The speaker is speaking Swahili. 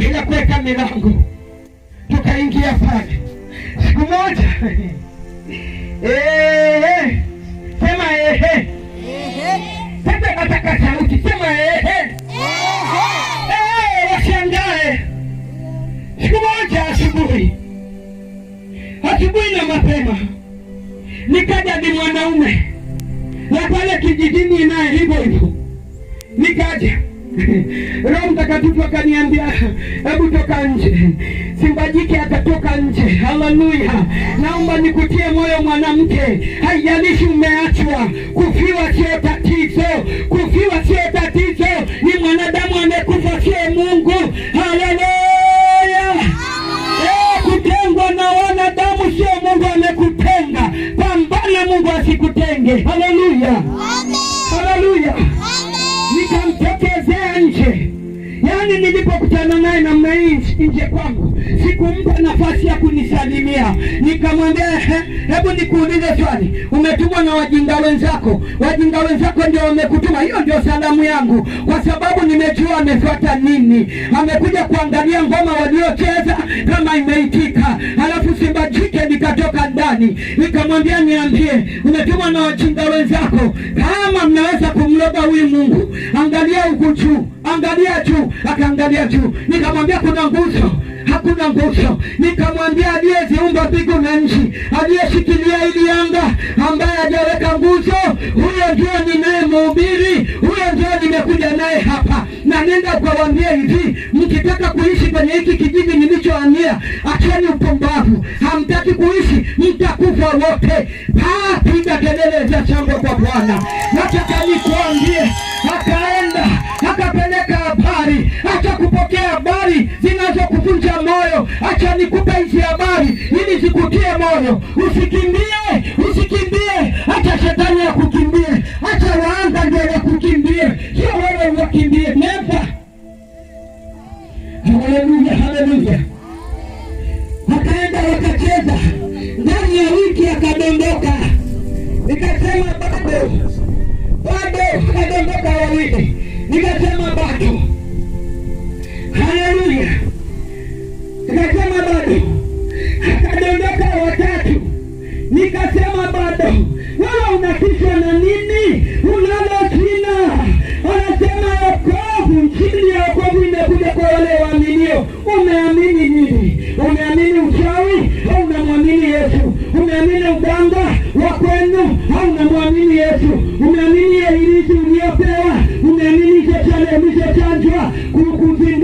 bila kuweka milango. Tukaingia pale siku moja. Sema sasa nataka sauti, sema washangae. Siku moja asubuhi na mapema, nikaja ni mwanaume na pale kijijini naye hivyo hivyo, nikaja Roho Mtakatifu akaniambia hebu toka nje. Simba jike akatoka nje. Haleluya! Naomba nikutie moyo mwanamke, haijalishi umeachwa, kufiwa sio tatizo. Kufiwa sio tatizo, ni mwanadamu amekufa, sio Mungu. Haleluya! Kutengwa na wanadamu sio Mungu amekutenga. Pambana Mungu asikutenge. Haleluya! Haleluya! Nikamtokezea nje. Yaani nilipokutana naye namna hii nje kwangu, sikumpa nafasi ya kunisalimia. Nikamwambia hebu nikuulize swali, umetumwa na wajinga wenzako? Wajinga wenzako ndio wamekutuma? Hiyo ndio salamu yangu, kwa sababu nimejua amefuata nini. Amekuja kuangalia ngoma waliocheza kama imeitika. Halafu simba jike nikatoka ndani. Nikamwambia niambie, umetumwa na wajinga wenzako? Kama mnaweza kumloga huyu Mungu, angalia huku juu, angalia juu. Akaangalia juu. Nikamwambia kuna nguzo. Hakuna nguzo. Nikamwambia aliyeziumba mbingu na nchi, aliyeshikilia ili anga, ambaye hajaweka nguzo, huyo ndio ninayemhubiri, huyo ndio nimekuja naye hapa. Na nenda kuwaambia hivi, mkitaka kuishi kwenye hiki kijiji nilichohamia, acheni upumbavu. Hamtaki kuishi, mtakufa wote. Piga kelele za shangwe kwa Bwana. Nataka nikuambie, akaenda akapeleka habari, acha kupokea habari zinazokuvunja moyo. Acha nikupe hizi habari ili zikutie moyo. Usikimbie, usikimbie. Acha shetani ya kukimbie, acha waanga ndio ya kukimbie, sio wewe uwakimbie. Nenda. Haleluya, haleluya. Akaenda wakacheza, ndani ya wiki akadondoka. Nikasema bado, akadondoka wawili. Nikasema bado.